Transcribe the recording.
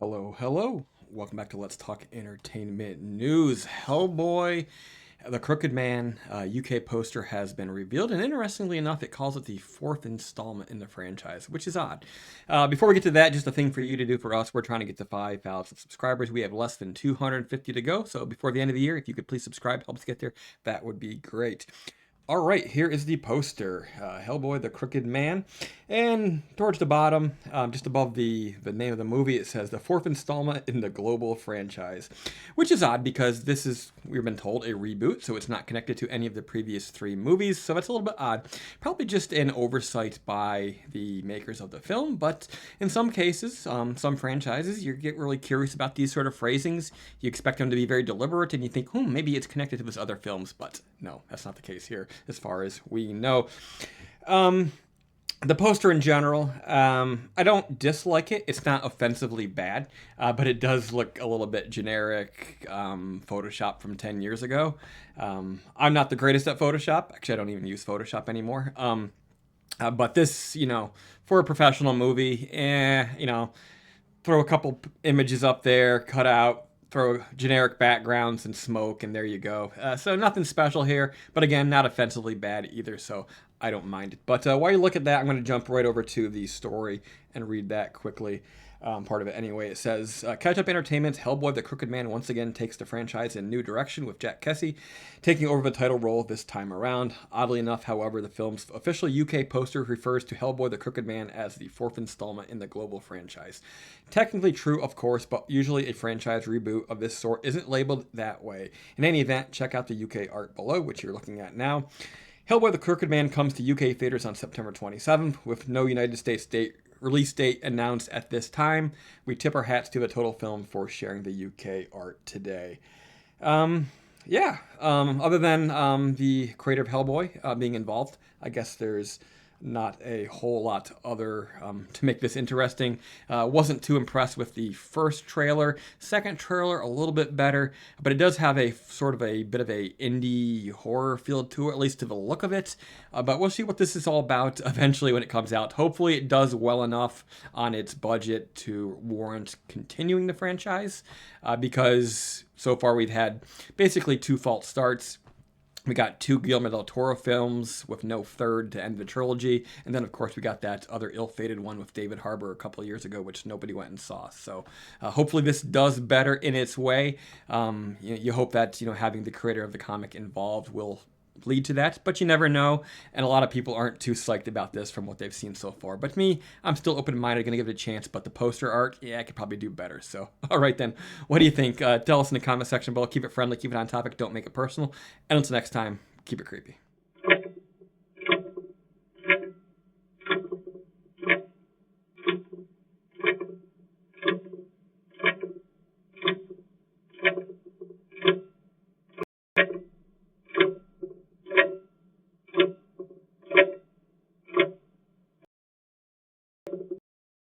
Hello, hello. Welcome back to Let's Talk Entertainment News. Hellboy, the Crooked Man UK poster has been revealed, and interestingly enough, it calls it the fourth installment in the franchise, which is odd. Before we get to that, just a thing for you to do for us. We're trying to get to 5,000 subscribers. We have less than 250 to go, so before the end of the year, if you could please subscribe, help us get there, that would be great. All right, here is the poster, Hellboy, the Crooked Man, and towards the bottom, just above the name of the movie, it says the fourth installment in the global franchise, which is odd because this is, we've been told, a reboot, so it's not connected to any of the previous three movies, so that's a little bit odd. Probably just an oversight by the makers of the film, but in some cases, some franchises, you get really curious about these sort of phrasings. You expect them to be very deliberate, and you think, maybe it's connected to those other films, but no, that's not the case here, as far as we know. The poster in general, I don't dislike it. It's not offensively bad, but it does look a little bit generic, Photoshop from 10 years ago. I'm not the greatest at Photoshop. Actually, I don't even use Photoshop anymore. But this, for a professional movie, throw a couple images up there, cut out, throw generic backgrounds and smoke, and there you go. So nothing special here, but again, not offensively bad either, so I don't mind it. But while you look at that, I'm going to jump right over to the story and read that quickly. Part of it anyway. It says, Ketchup Entertainment's Hellboy the Crooked Man once again takes the franchise in a new direction, with Jack Kesy taking over the title role this time around. Oddly enough, however, the film's official UK poster refers to Hellboy the Crooked Man as the fourth installment in the global franchise. Technically true, of course, but usually a franchise reboot of this sort isn't labeled that way. In any event, check out the UK art below, which you're looking at now. Hellboy the Crooked Man comes to UK theaters on September 27th, with no United States release date announced at this time. We tip our hats to the Total Film for sharing the UK art today. Other than the creator of Hellboy being involved, I guess there's not a whole lot other to make this interesting. Wasn't too impressed with the first trailer. Second trailer, a little bit better, but it does have a sort of a bit of a indie horror feel to it, at least to the look of it. But we'll see what this is all about eventually when it comes out. Hopefully it does well enough on its budget to warrant continuing the franchise, because so far we've had basically two false starts. We got two Guillermo del Toro films with no third to end the trilogy. And then, of course, we got that other ill-fated one with David Harbour a couple of years ago, which nobody went and saw. So hopefully this does better in its way. You hope that, having the creator of the comic involved will lead to that, but you never know. And a lot of people aren't too psyched about this from what they've seen so far. But me, I'm still open-minded, going to give it a chance. But the poster art, I could probably do better. So, all right then. What do you think? Tell us in the comment section below. Keep it friendly, keep it on topic, don't make it personal. And until next time, keep it creepy.